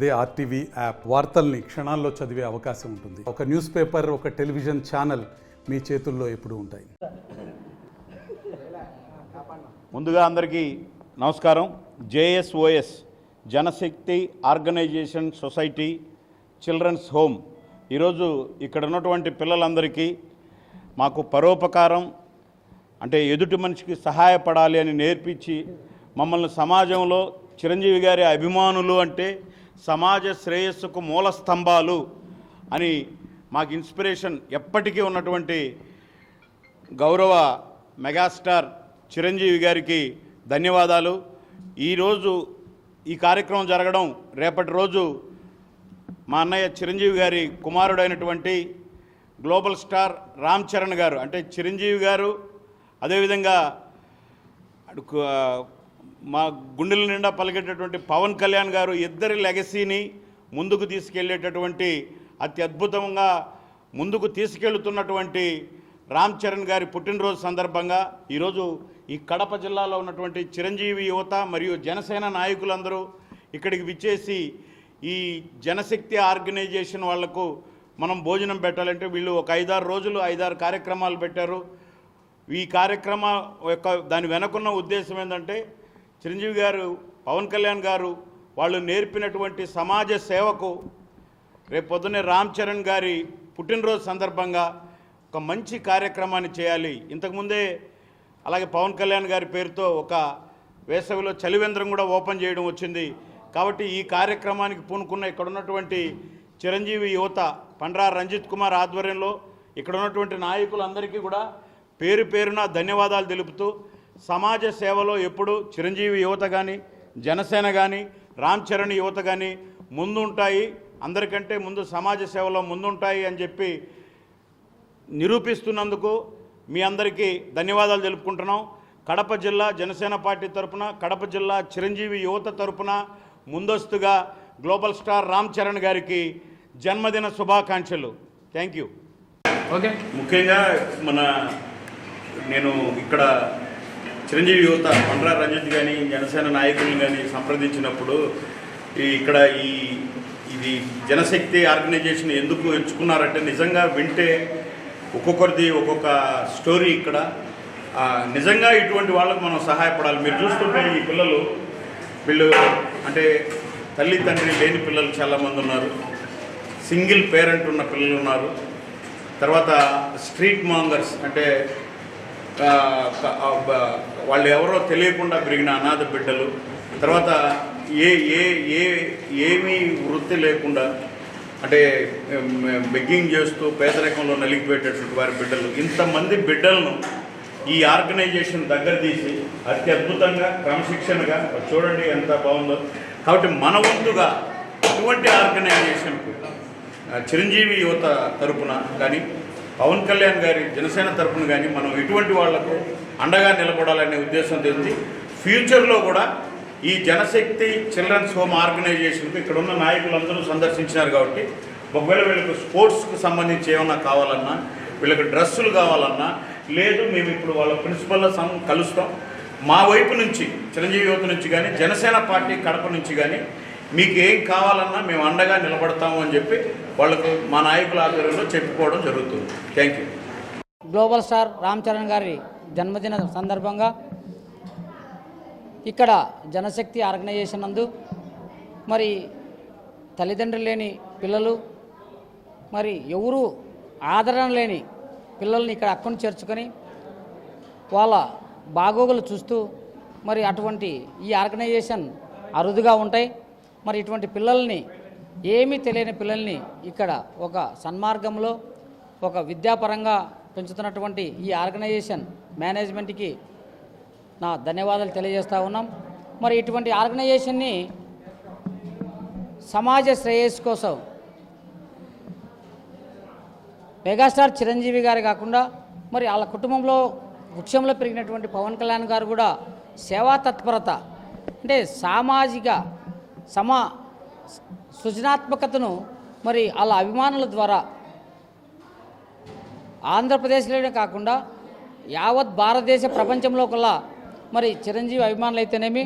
అదే RTV app వార్తల్ని క్షణాల్లో చదివే అవకాశం ఉంటుంది. ఒక న్యూస్ పేపర్, ఒక టెలివిజన్ ఛానల్ మీ చేతుల్లో ఎప్పుడూ ఉంటాయి. ముందుగా అందరికీ నమస్కారం. జేఎస్ఓఎస్ జనశక్తి ఆర్గనైజేషన్ సొసైటీ చిల్డ్రన్స్ హోమ్ ఈరోజు ఇక్కడ ఉన్నటువంటి పిల్లలందరికీ మాకు పరోపకారం అంటే ఎదుటి మనిషికి సహాయపడాలి అని నేర్పించి మమ్మల్ని సమాజంలో చిరంజీవి గారి అభిమానులు అంటే సమాజ శ్రేయస్సుకు మూల స్తంభాలు అని మాకు ఇన్స్పిరేషన్ ఎప్పటికీ ఉన్నటువంటి గౌరవ మెగాస్టార్ చిరంజీవి గారికి ధన్యవాదాలు. ఈరోజు ఈ కార్యక్రమం జరగడం, రేపటి రోజు మా అన్నయ్య చిరంజీవి గారి కుమారుడైనటువంటి గ్లోబల్ స్టార్ రామ్ చరణ్ గారు అంటే చిరంజీవి గారు, అదేవిధంగా మా గుండెల నిండా పలికేటటువంటి పవన్ కళ్యాణ్ గారు ఇద్దరి లెగసీని ముందుకు తీసుకెళ్లేటటువంటి అత్యద్భుతంగా ముందుకు తీసుకెళ్తున్నటువంటి రామ్ చరణ్ గారి పుట్టినరోజు సందర్భంగా ఈరోజు ఈ కడప జిల్లాలో ఉన్నటువంటి చిరంజీవి యువత మరియు జనసేన నాయకులందరూ ఇక్కడికి విచ్చేసి ఈ జనశక్తి ఆర్గనైజేషన్ వాళ్లకు మనం భోజనం పెట్టాలంటే వీళ్ళు ఒక 5-6 రోజులు 5-6 కార్యక్రమాలు పెట్టారు. ఈ కార్యక్రమం యొక్క దాని వెనకున్న ఉద్దేశం ఏంటంటే చిరంజీవి గారు, పవన్ కళ్యాణ్ గారు వాళ్ళు నేర్పినటువంటి సమాజ సేవకు రేపు పొద్దున్నే రామ్ చరణ్ గారి పుట్టినరోజు సందర్భంగా ఒక మంచి కార్యక్రమాన్ని చేయాలి. ఇంతకుముందే అలాగే పవన్ కళ్యాణ్ గారి పేరుతో ఒక వేసవిలో చలివేంద్రం కూడా ఓపెన్ చేయడం వచ్చింది. కాబట్టి ఈ కార్యక్రమానికి పూనుకున్న ఇక్కడ ఉన్నటువంటి చిరంజీవి యువత పండ్రా రంజిత్ కుమార్ ఆధ్వర్యంలో ఇక్కడ ఉన్నటువంటి నాయకులందరికీ కూడా పేరు పేరున ధన్యవాదాలు తెలుపుతూ సమాజ సేవలో ఎప్పుడు చిరంజీవి యువత కానీ, జనసేన కానీ, రామ్ చరణ్ యువత కానీ ముందుంటాయి, అందరికంటే ముందు సమాజ సేవలో ముందుంటాయి అని చెప్పి నిరూపిస్తున్నందుకు మీ అందరికీ ధన్యవాదాలు తెలుపుకుంటున్నాం. కడప జిల్లా జనసేన పార్టీ తరఫున, కడప జిల్లా చిరంజీవి యువత తరఫున ముందస్తుగా గ్లోబల్ స్టార్ రామ్ చరణ్ గారికి జన్మదిన శుభాకాంక్షలు. Thank you. ఓకే, ముఖ్యంగా నేను ఇక్కడ చిరంజీవి యువత పండ్రా రంజిత్ కానీ, జనసేన నాయకులను కానీ సంప్రదించినప్పుడు ఇక్కడ ఇది జనశక్తి ఆర్గనైజేషన్ ఎందుకు ఎంచుకున్నారంటే నిజంగా వింటే ఒక్కొక్కరిది ఒక్కొక్క స్టోరీ. ఇక్కడ నిజంగా ఇటువంటి వాళ్ళకు మనం సహాయపడాలి. మీరు చూస్తుంటే ఈ పిల్లలు వీళ్ళు అంటే తల్లి తండ్రి లేని పిల్లలు చాలామంది ఉన్నారు, సింగిల్ పేరెంట్ ఉన్న పిల్లలు ఉన్నారు, తర్వాత స్ట్రీట్ మాంగర్స్ అంటే వాళ్ళు ఎవరో తెలియకుండా పెరిగిన అనాథ బిడ్డలు, తర్వాత ఏమీ వృత్తి లేకుండా అంటే బెగ్గింగ్ చేస్తూ పేదరికంలో నలిగిపోయేటటువంటి వారి బిడ్డలు, ఇంతమంది బిడ్డలను ఈ ఆర్గనైజేషన్ దగ్గర తీసి అత్యద్భుతంగా క్రమశిక్షణగా చూడండి ఎంత బాగుందో. కాబట్టి మన వంతుగా ఇటువంటి ఆర్గనైజేషన్కు చిరంజీవి యువత తరపున కానీ, పవన్ కళ్యాణ్ గారి జనసేన తరపున కానీ మనం ఇటువంటి వాళ్లకు అండగా నిలబడాలనే ఉద్దేశం తెలిసి ఫ్యూచర్లో కూడా ఈ జనశక్తి చిల్డ్రన్స్ హోమ్ ఆర్గనైజేషన్కు ఇక్కడ ఉన్న నాయకులందరూ సందర్శించినారు. కాబట్టి ఒకవేళ వీళ్ళకి స్పోర్ట్స్కి సంబంధించి ఏమన్నా కావాలన్నా, వీళ్ళకి డ్రెస్సులు కావాలన్నా, లేదు మేము ఇప్పుడు వాళ్ళ ప్రిన్సిపల్లో కలుస్తాం, మా వైపు నుంచి చిరంజీవి యువత నుంచి కానీ, జనసేన పార్టీ కడప నుంచి కానీ మీకు ఏం కావాలన్నా మేము అండగా నిలబడతాము అని చెప్పి వాళ్ళకు మా నాయకుల ఆధ్వర్యంలో చెప్పుకోవడం జరుగుతుంది. Thank you. Global star Ram Charan గారి జన్మదిన సందర్భంగా ఇక్కడ జనశక్తి ఆర్గనైజేషన్ నందు మరి తల్లిదండ్రులు లేని పిల్లలు, మరి ఎవరు ఆదరణ లేని పిల్లల్ని ఇక్కడ అక్కను చేర్చుకొని వాళ్ళ బాగోగులు చూస్తూ మరి అటువంటి ఈ ఆర్గనైజేషన్ అరుదుగా ఉంటాయి. మరి ఇటువంటి పిల్లల్ని, ఏమీ తెలియని పిల్లల్ని ఇక్కడ ఒక సన్మార్గంలో ఒక విద్యాపరంగా పెంచుతున్నటువంటి ఈ ఆర్గనైజేషన్ మేనేజ్మెంట్కి నా ధన్యవాదాలు తెలియజేస్తూ ఉన్నాం. మరి ఇటువంటి ఆర్గనైజేషన్ని సమాజ శ్రేయస్సు కోసం మెగాస్టార్ చిరంజీవి గారు కాకుండా మరి వాళ్ళ కుటుంబంలో వృక్షంలో పెరిగినటువంటి పవన్ కళ్యాణ్ గారు కూడా సేవా తత్పరత అంటే సామాజిక సృజనాత్మకతను మరి వాళ్ళ అభిమానుల ద్వారా ఆంధ్రప్రదేశ్లోనే కాకుండా యావత్ భారతదేశ ప్రపంచంలో కల్లా మరి చిరంజీవి అభిమానులు అయితేనేమి,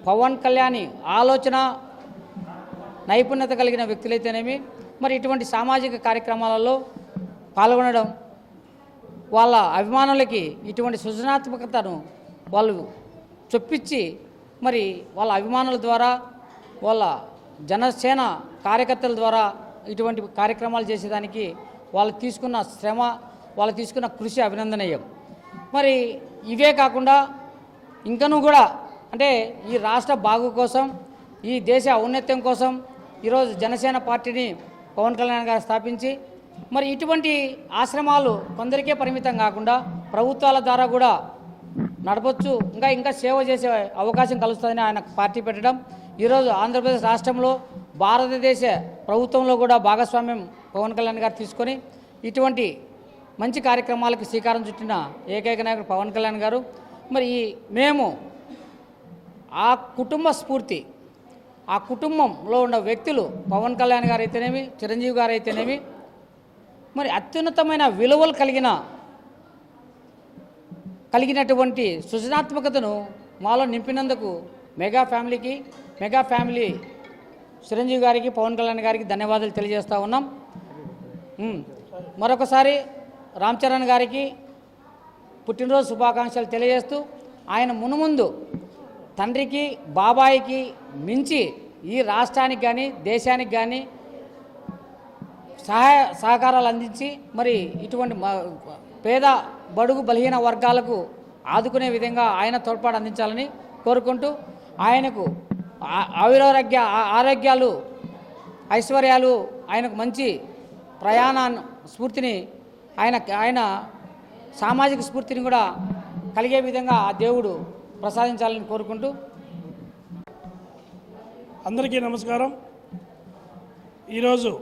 పవన్ కళ్యాణ్ ఆలోచన నైపుణ్యత కలిగిన వ్యక్తులైతేనేమి మరి ఇటువంటి సామాజిక కార్యక్రమాలలో పాల్గొనడం, వాళ్ళ అభిమానులకి ఇటువంటి సృజనాత్మకతను వాళ్ళు చొప్పించి మరి వాళ్ళ అభిమానుల ద్వారా, వాళ్ళ జనసేన కార్యకర్తల ద్వారా ఇటువంటి కార్యక్రమాలు చేసేదానికి వాళ్ళు తీసుకున్న శ్రమ, వాళ్ళు తీసుకున్న కృషి అభినందనీయం. మరి ఇవే కాకుండా ఇంకనూ కూడా అంటే ఈ రాష్ట్ర బాగు కోసం, ఈ దేశ ఔన్నత్యం కోసం ఈరోజు జనసేన పార్టీని పవన్ కళ్యాణ్ గారు స్థాపించి మరి ఇటువంటి ఆశ్రమాలు కొందరికే పరిమితం కాకుండా ప్రభుత్వాల ద్వారా కూడా నడపచ్చు, ఇంకా సేవ చేసే అవకాశం కలుస్తుందని ఆయన పార్టీ పెట్టడం, ఈరోజు ఆంధ్రప్రదేశ్ రాష్ట్రంలో భారతదేశ ప్రభుత్వంలో కూడా భాగస్వామ్యం పవన్ కళ్యాణ్ గారు తీసుకొని ఇటువంటి మంచి కార్యక్రమాలకు శ్రీకారం చుట్టిన ఏకైక నాయకుడు పవన్ కళ్యాణ్ గారు. మరి మేము ఆ కుటుంబ స్ఫూర్తి, ఆ కుటుంబంలో ఉన్న వ్యక్తులు పవన్ కళ్యాణ్ గారు అయితేనేమి, చిరంజీవి గారు అయితేనేమి మరి అత్యున్నతమైన విలువలు కలిగినటువంటి సృజనాత్మకతను మాలో నింపినందుకు మెగా ఫ్యామిలీ చిరంజీవి గారికి, పవన్ కళ్యాణ్ గారికి ధన్యవాదాలు తెలియజేస్తూ ఉన్నాం. మరొకసారి రామ్ చరణ్ గారికి పుట్టినరోజు శుభాకాంక్షలు తెలియజేస్తూ ఆయన మునుముందు తండ్రికి బాబాయికి మించి ఈ రాష్ట్రానికి కానీ దేశానికి కానీ సహకారాలు అందించి మరి ఇటువంటి పేద బడుగు బలహీన వర్గాలకు ఆదుకునే విధంగా ఆయన తోడ్పాటు అందించాలని కోరుకుంటూ ఆయనకు ఆరోగ్యాలు ఐశ్వర్యాలు ఆయనకు మంచి ప్రయాణ స్ఫూర్తిని ఆయన సామాజిక స్ఫూర్తిని కూడా కలిగే విధంగా ఆ దేవుడు ప్రసాదించాలని కోరుకుంటూ అందరికీ నమస్కారం. ఈరోజు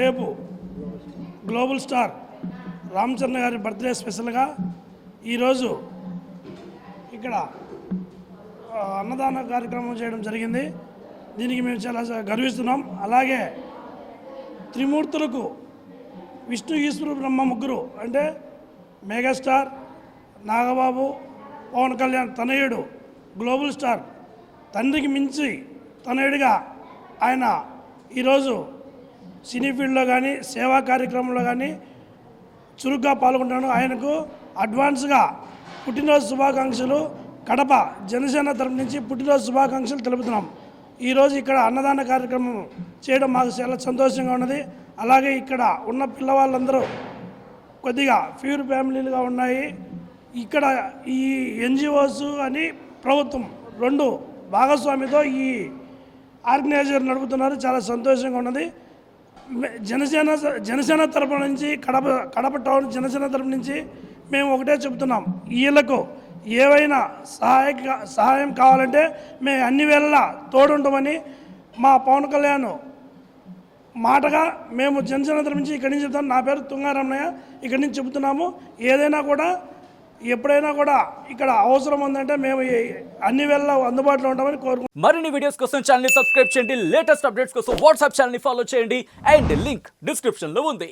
రేపు గ్లోబల్ స్టార్ రామ్ చరణ్ గారి బర్త్డే స్పెషల్గా ఈరోజు ఇక్కడ అన్నదాన కార్యక్రమం చేయడం జరిగింది. దీనికి మేము చాలా గర్విస్తున్నాం. అలాగే త్రిమూర్తులకు విష్ణు ఈశ్వరు బ్రహ్మ ముగ్గురు అంటే మెగాస్టార్ నాగబాబు, పవన్ కళ్యాణ్ తనయుడు గ్లోబల్ స్టార్, తండ్రికి మించి తనయుడిగా ఆయన ఈరోజు సినీ ఫీల్డ్లో కానీ సేవా కార్యక్రమంలో కానీ చురుగ్గా పాల్గొంటాను. ఆయనకు అడ్వాన్స్గా పుట్టినరోజు శుభాకాంక్షలు కడప జనసేన తరపు నుంచి పుట్టినరోజు శుభాకాంక్షలు తెలుపుతున్నాం. ఈరోజు ఇక్కడ అన్నదాన కార్యక్రమం చేయడం మాకు చాలా సంతోషంగా ఉన్నది. అలాగే ఇక్కడ ఉన్న పిల్లవాళ్ళందరూ కొద్దిగా ప్యూర్ ఫ్యామిలీలుగా ఉన్నాయి. ఇక్కడ ఈ ఎన్జిఓస్ అని ప్రభుత్వం రెండు భాగస్వామితో ఈ ఆర్గనైజర్ నడుపుతున్నారు. చాలా సంతోషంగా ఉన్నది. జనసేన తరపు నుంచి కడప టౌన్ జనసేన తరపు నుంచి మేము ఒకటే చెబుతున్నాం, వీళ్ళకు ఏవైనా సహాయం కావాలంటే మేము అన్ని వేళలా తోడుంటామని మా పవన్ కళ్యాణ్ మాటగా మేము జనసేన తరపు నుంచి ఇక్కడి నుంచి చెప్తాను. నా పేరు తుంగారమణయ్య, ఇక్కడి నుంచి చెబుతున్నాము. ఏదైనా కూడా ఎప్పుడైనా కూడా ఇక్కడ అవసరం ఉందంటే మేము అన్ని వేళలా అందుబాటులో ఉంటామని కోరుకుంటున్నాం. మరిన్ని వీడియోస్ కోసం ఛానల్ ని సబ్స్క్రైబ్ చేయండి. లేటెస్ట్ అప్డేట్స్ కోసం వాట్సాప్ ఛానల్ ని ఫాలో చేయండి. అండ్ లింక్ డిస్క్రిప్షన్ లో ఉంది.